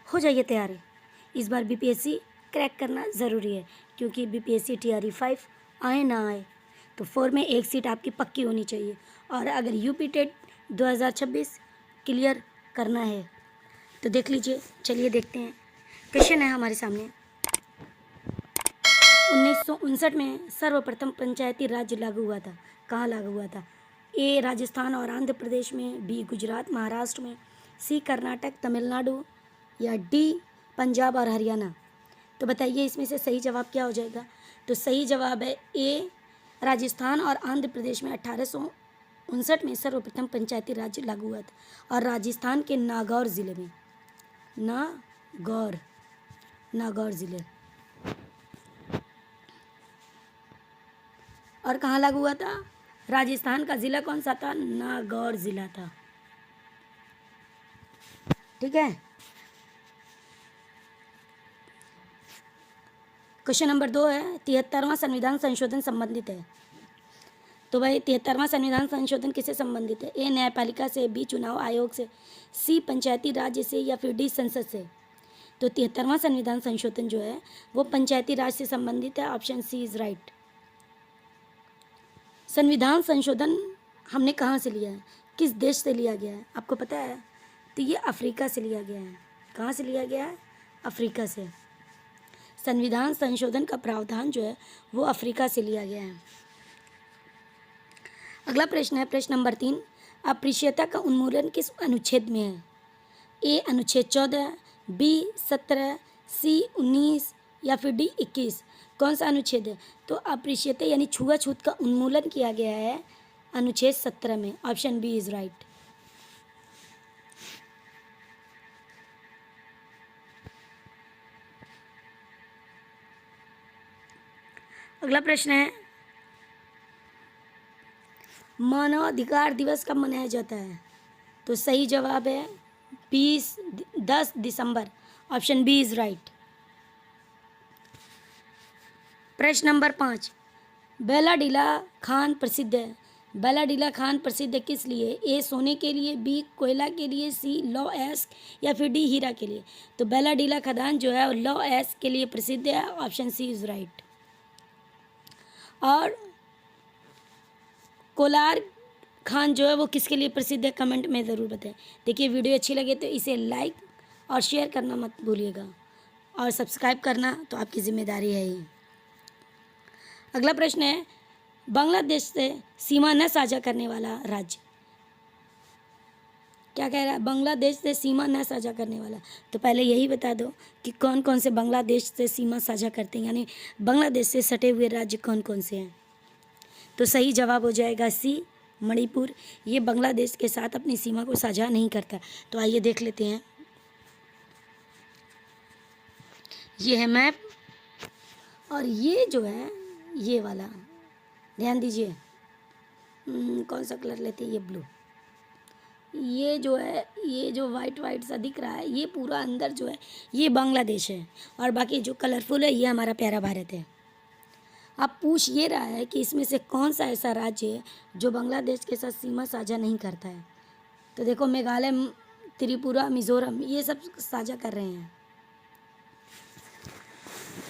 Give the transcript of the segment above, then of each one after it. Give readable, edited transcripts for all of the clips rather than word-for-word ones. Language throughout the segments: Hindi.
हो जाइए तैयारी। इस बार बीपीएससी क्रैक करना ज़रूरी है, क्योंकि बीपीएससी टीआरई 5 आए ना आए तो 4 में एक सीट आपकी पक्की होनी चाहिए। और अगर यूपी टेट 2026 क्लियर करना है तो देख लीजिए। चलिए देखते हैं। क्वेश्चन है हमारे सामने। 1959 में सर्वप्रथम पंचायती राज्य लागू हुआ था। कहाँ लागू हुआ था? ए राजस्थान और आंध्र प्रदेश में, बी गुजरात महाराष्ट्र में, सी कर्नाटक तमिलनाडु, या डी पंजाब और हरियाणा। तो बताइए इसमें से सही जवाब क्या हो जाएगा? तो सही जवाब है ए राजस्थान और आंध्र प्रदेश में 1859 में सर्वप्रथम पंचायती राज्य लागू हुआ था, और राजस्थान के नागौर ज़िले में, नागौर ज़िले। और कहाँ लागू हुआ था? राजस्थान का ज़िला कौन सा था? नागौर ज़िला था। ठीक है। क्वेश्चन नंबर 2 है, 73वां संविधान संशोधन संबंधित है। तो भाई 73वां संविधान संशोधन किससे संबंधित है? ए न्यायपालिका से, बी चुनाव आयोग से, सी पंचायती राज्य से, या फिर डी संसद से। तो 73वां संविधान संशोधन जो है वो पंचायती राज से संबंधित है। Option C is right. संविधान संशोधन हमने कहाँ से लिया है, किस देश से लिया गया है, आपको पता है? तो ये अफ्रीका से लिया गया है। कहाँ से लिया गया है? अफ्रीका से। संविधान संशोधन का प्रावधान जो है वो अफ्रीका से लिया गया है। अगला प्रश्न है, प्रश्न नंबर 3, अस्पृश्यता का उन्मूलन किस अनुच्छेद में है? ए अनुच्छेद 14, बी 17, सी 19, या फिर डी 21। कौन सा अनुच्छेद है? तो अस्पृश्यता यानी छुआछूत का उन्मूलन किया गया है अनुच्छेद 17 में। Option B is right. अगला प्रश्न है, मानवाधिकार दिवस कब मनाया जाता है? तो सही जवाब है 10 दिसंबर। Option B is right. प्रश्न नंबर 5, बेलाडीला खान प्रसिद्ध है। बेलाडीला खान प्रसिद्ध किस लिए? ए सोने के लिए, बी कोयला के लिए, सी लौ एश, या फिर डी हीरा के लिए। तो बेलाडीला खदान जो है लौ एश के लिए प्रसिद्ध है। Option C is right. और कोलार खान जो है वो किसके लिए प्रसिद्ध है? कमेंट में ज़रूर बताएं। देखिए वीडियो अच्छी लगे तो इसे लाइक और शेयर करना मत भूलिएगा, और सब्सक्राइब करना तो आपकी जिम्मेदारी है ही। अगला प्रश्न है, बांग्लादेश से सीमा न साझा करने वाला राज्य। क्या कह रहा है? बांग्लादेश से सीमा न साझा करने वाला। तो पहले यही बता दो कि कौन कौन से बांग्लादेश से सीमा साझा करते हैं, यानी बांग्लादेश से सटे हुए राज्य कौन कौन से हैं। तो सही जवाब हो जाएगा सी मणिपुर। ये बांग्लादेश के साथ अपनी सीमा को साझा नहीं करता। तो आइए देख लेते हैं। ये है मैप, और ये जो है ये वाला, ध्यान दीजिए। कौन सा कलर लेते हैं? ये ब्लू। ये जो है, ये जो वाइट वाइट सा दिख रहा है, ये पूरा अंदर जो है ये बांग्लादेश है, और बाकी जो कलरफुल है ये हमारा प्यारा भारत है। अब पूछ ये रहा है कि इसमें से कौन सा ऐसा राज्य है जो बांग्लादेश के साथ सीमा साझा नहीं करता है। तो देखो मेघालय, त्रिपुरा, मिजोरम ये सब साझा कर रहे हैं।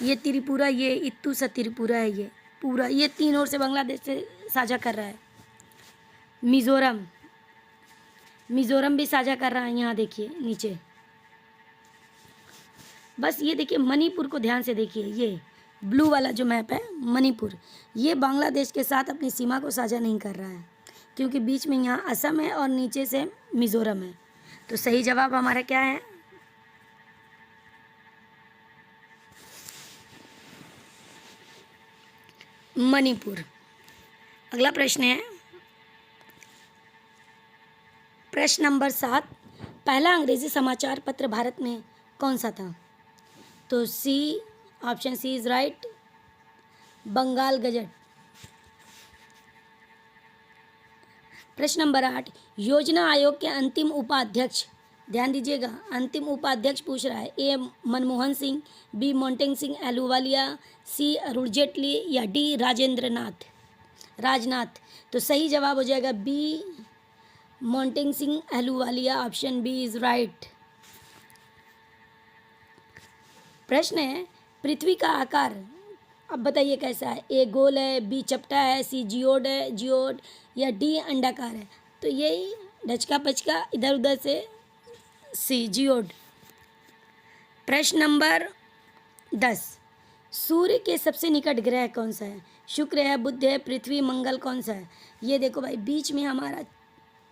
ये त्रिपुरा, ये इत्तू सा त्रिपुरा है, ये पूरा, ये 3 ओर से बांग्लादेश से साझा कर रहा है। मिजोरम भी साझा कर रहा है। यहाँ देखिए नीचे, बस ये देखिए मणिपुर को ध्यान से देखिए। ये ब्लू वाला जो मैप है मणिपुर, ये बांग्लादेश के साथ अपनी सीमा को साझा नहीं कर रहा है, क्योंकि बीच में यहाँ असम है और नीचे से मिजोरम है। तो सही जवाब हमारा क्या है? मणिपुर। अगला प्रश्न है, प्रश्न नंबर 7, पहला अंग्रेजी समाचार पत्र भारत में कौन सा था? तो C, option C is right, Bengal gazette. प्रश्न नंबर 8, योजना आयोग के अंतिम उपाध्यक्ष। ध्यान दीजिएगा, अंतिम उपाध्यक्ष पूछ रहा है। A Manmohan Singh, B Montek Singh Ahluwalia, C Arun Jaitley, या डी राजनाथ। तो सही जवाब हो जाएगा B Montek Singh Ahluwalia. Option B is right. प्रश्न है पृथ्वी का आकार अब बताइए कैसा है। ए गोल है, बी चपटा है, सी जियोड या डी अंडाकार है। तो यही ढचका पचका इधर उधर से सी जियोड। प्रश्न नंबर 10, सूर्य के सबसे निकट ग्रह कौन सा है। शुक्र है, बुध है, पृथ्वी, मंगल, कौन सा है। ये देखो भाई बीच में हमारा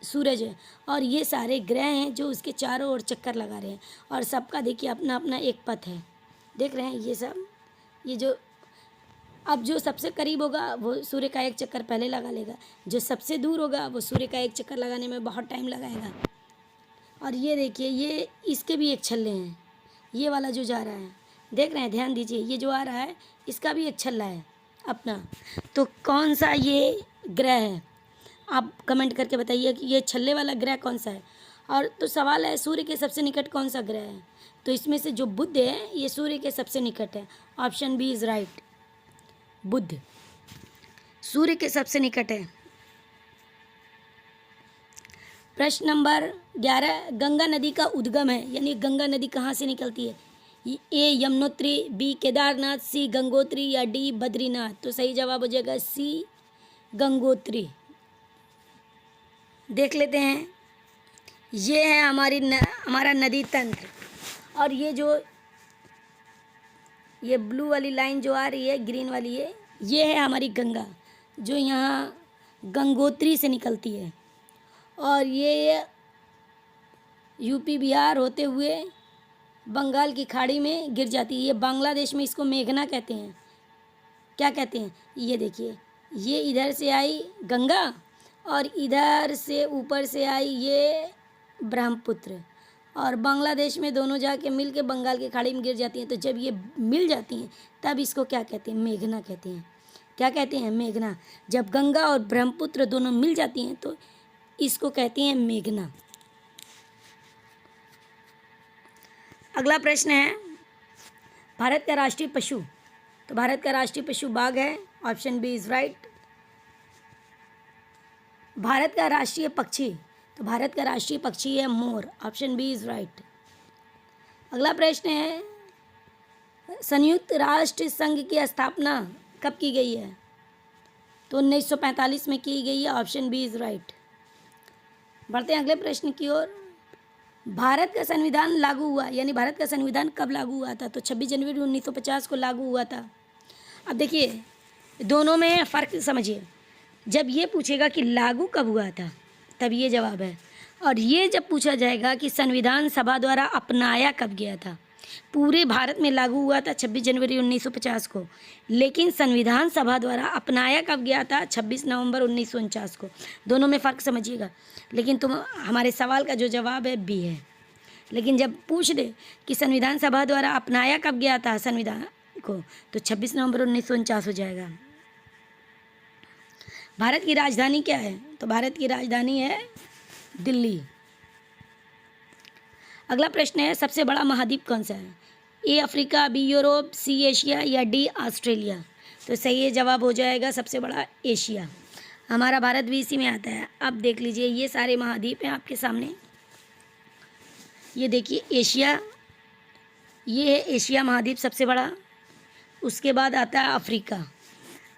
सूरज है और ये सारे ग्रह हैं जो उसके चारों ओर चक्कर लगा रहे हैं और सबका देखिए अपना अपना एक पथ है। देख रहे हैं ये सब, ये जो अब जो सबसे करीब होगा वो सूर्य का एक चक्कर पहले लगा लेगा, जो सबसे दूर होगा वो सूर्य का एक चक्कर लगाने में बहुत टाइम लगाएगा। और ये देखिए ये इसके भी एक छल्ले हैं, ये वाला जो जा रहा है देख रहे हैं, ध्यान दीजिए, ये जो आ रहा है इसका भी एक छल्ला है अपना। तो कौन सा ये ग्रह है, आप कमेंट करके बताइए कि ये छल्ले वाला ग्रह कौन सा है। और तो सवाल है सूर्य के सबसे निकट कौन सा ग्रह है, तो इसमें से जो बुध है ये सूर्य के सबसे निकट है। ऑप्शन बी इज़ राइट, बुध सूर्य के सबसे निकट है। प्रश्न नंबर 11, गंगा नदी का उद्गम है, यानी गंगा नदी कहाँ से निकलती है। ए यमुनोत्री, बी केदारनाथ, सी गंगोत्री या डी बद्रीनाथ। तो सही जवाब हो जाएगा सी गंगोत्री। देख लेते हैं, ये है हमारा नदी तंत्र। और ये ब्लू वाली लाइन जो आ रही है, ग्रीन वाली ये है हमारी गंगा जो यहाँ गंगोत्री से निकलती है और ये यूपी बिहार होते हुए बंगाल की खाड़ी में गिर जाती है। ये बांग्लादेश में इसको मेघना कहते हैं। क्या कहते हैं, ये देखिए, ये इधर से आई गंगा और इधर से ऊपर से आई ये ब्रह्मपुत्र और बांग्लादेश में दोनों जाके मिल के बंगाल की खाड़ी में गिर जाती हैं। तो जब ये मिल जाती हैं तब इसको क्या कहते हैं, मेघना कहते हैं। क्या कहते हैं, मेघना। जब गंगा और ब्रह्मपुत्र दोनों मिल जाती हैं तो इसको कहते हैं मेघना। अगला प्रश्न है भारत का राष्ट्रीय पशु। तो भारत का राष्ट्रीय पशु बाघ है। Option B is right. भारत का राष्ट्रीय पक्षी, तो भारत का राष्ट्रीय पक्षी है मोर। Option B is right. अगला प्रश्न है संयुक्त राष्ट्र संघ की स्थापना कब की गई है। तो 1945 में की गई है। Option B is right. बढ़ते हैं अगले प्रश्न की ओर। भारत का संविधान लागू हुआ, यानी भारत का संविधान कब लागू हुआ था। तो 26 जनवरी 1950 को लागू हुआ था। अब देखिए दोनों में फ़र्क समझिए। जब ये पूछेगा कि लागू कब हुआ था तब ये जवाब है, और ये जब पूछा जाएगा कि संविधान सभा द्वारा अपनाया कब गया था। पूरे भारत में लागू हुआ था 26 जनवरी 1950 को, लेकिन संविधान सभा द्वारा अपनाया कब गया था, 26 नवंबर 1949 को। दोनों में फ़र्क समझिएगा। लेकिन हमारे सवाल का जो जवाब है बी है। लेकिन जब पूछ दे कि संविधान सभा द्वारा अपनाया कब गया था संविधान को, तो 26 नवंबर 1949 हो जाएगा। भारत की राजधानी क्या है। तो भारत की राजधानी है दिल्ली। अगला प्रश्न है सबसे बड़ा महाद्वीप कौन सा है। A Africa, B Europe, C Asia या डी ऑस्ट्रेलिया। तो सही जवाब हो जाएगा सबसे बड़ा एशिया। हमारा भारत भी इसी में आता है। अब देख लीजिए ये सारे महाद्वीप हैं आपके सामने। ये देखिए एशिया, ये है एशिया महाद्वीप सबसे बड़ा। उसके बाद आता है अफ्रीका।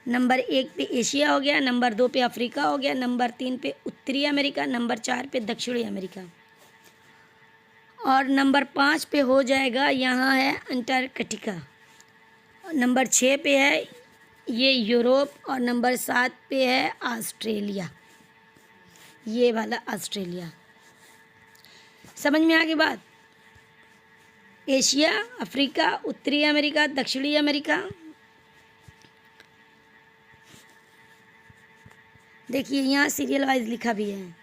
नंबर 1 पे एशिया हो गया, नंबर 2 पे अफ्रीका हो गया, नंबर 3 पे उत्तरी अमेरिका, नंबर 4 पे दक्षिणी अमेरिका, और नंबर 5 पे हो जाएगा यहाँ है अंटार्कटिका। नंबर 6 पे है ये यूरोप और नंबर 7 पे है ऑस्ट्रेलिया, ये वाला ऑस्ट्रेलिया। समझ में आ गई बात। एशिया, अफ्रीका, उत्तरी अमेरिका, दक्षिणी अमेरिका। देखिए यहाँ सीरियल वाइज लिखा भी है।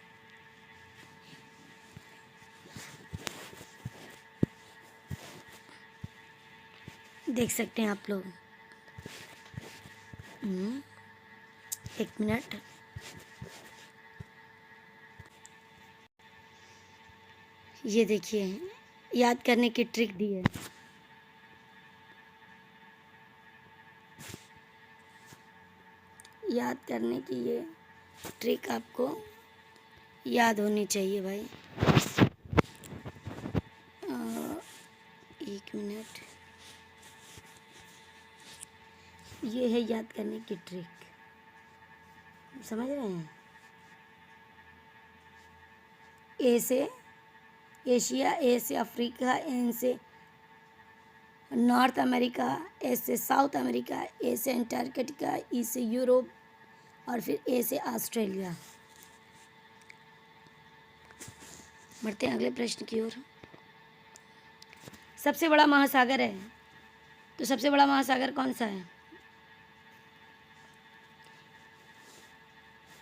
देख सकते हैं आप लोग। एक मिनट, ये देखिए याद करने की ट्रिक दी है। याद करने की ये ट्रिक आपको याद होनी चाहिए भाई। एक मिनट, ये है याद करने की ट्रिक, समझ रहे हैं। ए से एशिया, ए से अफ्रीका, एन से नॉर्थ अमेरिका, ए से साउथ अमेरिका, ए से अंटार्कटिका, ई से यूरोप और फिर ए से ऑस्ट्रेलिया। बढ़ते हैं अगले प्रश्न की ओर। सबसे बड़ा महासागर है, तो सबसे बड़ा महासागर कौन सा है?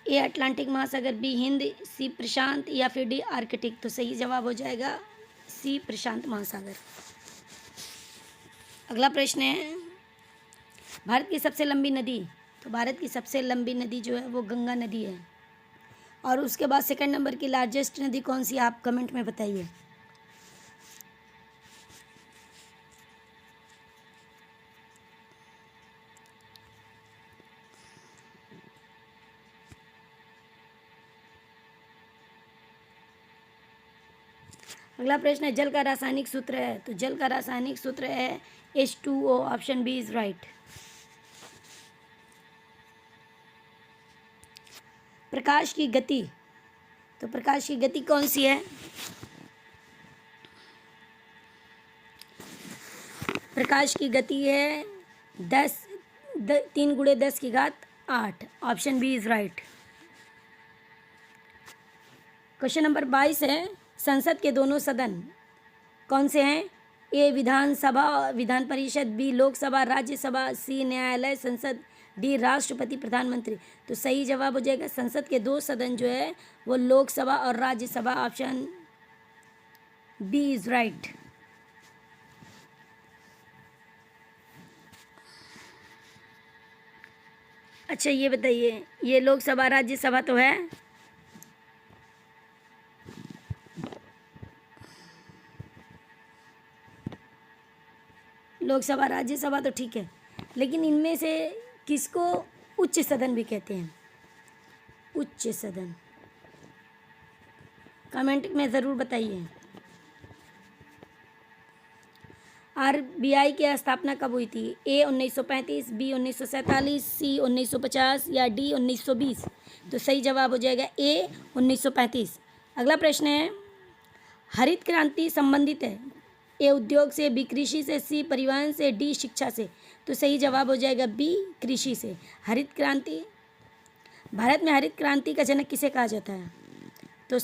ए अटलांटिक महासागर, बी हिंद, सी प्रशांत या फिर डी आर्कटिक। तो सही जवाब हो जाएगा सी प्रशांत महासागर। अगला प्रश्न है भारत की सबसे लंबी नदी, तो भारत की सबसे लंबी नदी जो है वो गंगा नदी है। और उसके बाद सेकंड नंबर की लार्जेस्ट नदी कौन सी है, आप कमेंट में बताइए। अगला प्रश्न है जल का रासायनिक सूत्र है, तो जल का रासायनिक सूत्र है H2O। Option B is right. प्रकाश की गति, तो प्रकाश की गति कौन सी है? प्रकाश की गति है 3 × 10⁸। Option B is right. Question number 22 है संसद के दोनों सदन कौन से हैं? ए विधानसभा विधान परिषद, बी लोकसभा राज्यसभा, सी न्यायालय संसद, डी राष्ट्रपति प्रधानमंत्री। तो सही जवाब हो जाएगा संसद के 2 सदन जो है वो लोकसभा और Rajya Sabha. Option B is right. अच्छा ये बताइए, ये लोकसभा राज्यसभा तो है, लोकसभा राज्यसभा तो ठीक है, लेकिन इनमें से किसको उच्च सदन भी कहते हैं? उच्च सदन कमेंट में ज़रूर बताइए। आरबीआई की स्थापना कब हुई थी? ए 1935, बी 1947, सी 1950 या डी 1920। तो सही जवाब हो जाएगा ए 1935। अगला प्रश्न है हरित क्रांति संबंधित है, ए उद्योग से, बी कृषि से, सी परिवहन से, डी शिक्षा से। तो सही जवाब हो जाएगा बी कृषि से। हरित क्रांति, भारत में हरित क्रांति का जनक किसे कहा जाता है? तो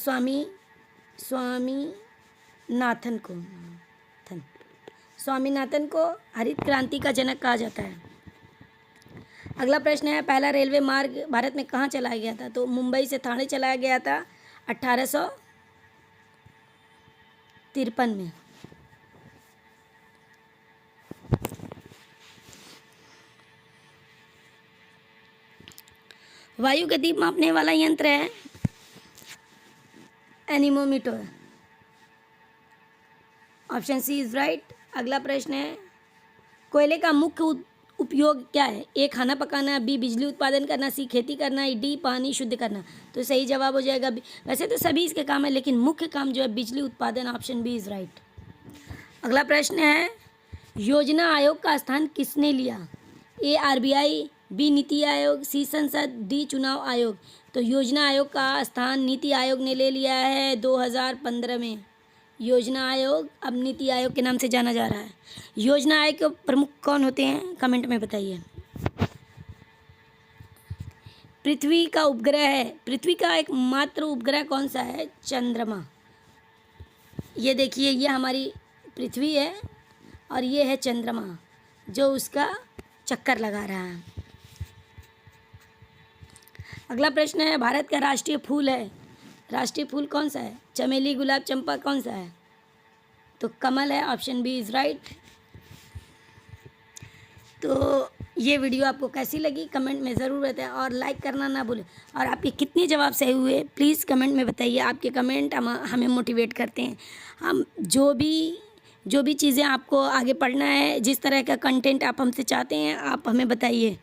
स्वामीनाथन को हरित क्रांति का जनक कहा जाता है। अगला प्रश्न है पहला रेलवे मार्ग भारत में कहाँ चलाया गया था? तो मुंबई से ठाणे चलाया गया था 1853 में। वायु गति मापने वाला यंत्र है anemometer. Option C is right. अगला प्रश्न है कोयले का मुख्य उपयोग क्या है? ए खाना पकाना, बी बिजली उत्पादन करना, सी खेती करना, डी पानी शुद्ध करना। तो सही जवाब हो जाएगा बी। वैसे तो सभी इसके काम है लेकिन मुख्य काम जो है बिजली उत्पादन। Option B is right. अगला प्रश्न है योजना आयोग का स्थान किसने लिया? ए आरबीआई, बी नीति आयोग, सी संसद, डी चुनाव आयोग। तो योजना आयोग का स्थान नीति आयोग ने ले लिया है 2015 में। योजना आयोग अब नीति आयोग के नाम से जाना जा रहा है। योजना आयोग के प्रमुख कौन होते हैं कमेंट में बताइए। पृथ्वी का उपग्रह है, पृथ्वी का एकमात्र उपग्रह कौन सा है? चंद्रमा। ये देखिए ये हमारी पृथ्वी है और ये है चंद्रमा जो उसका चक्कर लगा रहा है। अगला प्रश्न है भारत का राष्ट्रीय फूल है, राष्ट्रीय फूल कौन सा है? चमेली, गुलाब, चंपा, कौन सा है? तो कमल है। Option B is right. तो ये वीडियो आपको कैसी लगी कमेंट में ज़रूर बताएं और लाइक करना ना भूलें। और आपके कितने जवाब सही हुए प्लीज़ कमेंट में बताइए। आपके कमेंट हमें मोटिवेट करते हैं। हम जो भी चीज़ें आपको आगे पढ़ना है, जिस तरह का कंटेंट आप हमसे चाहते हैं आप हमें बताइए।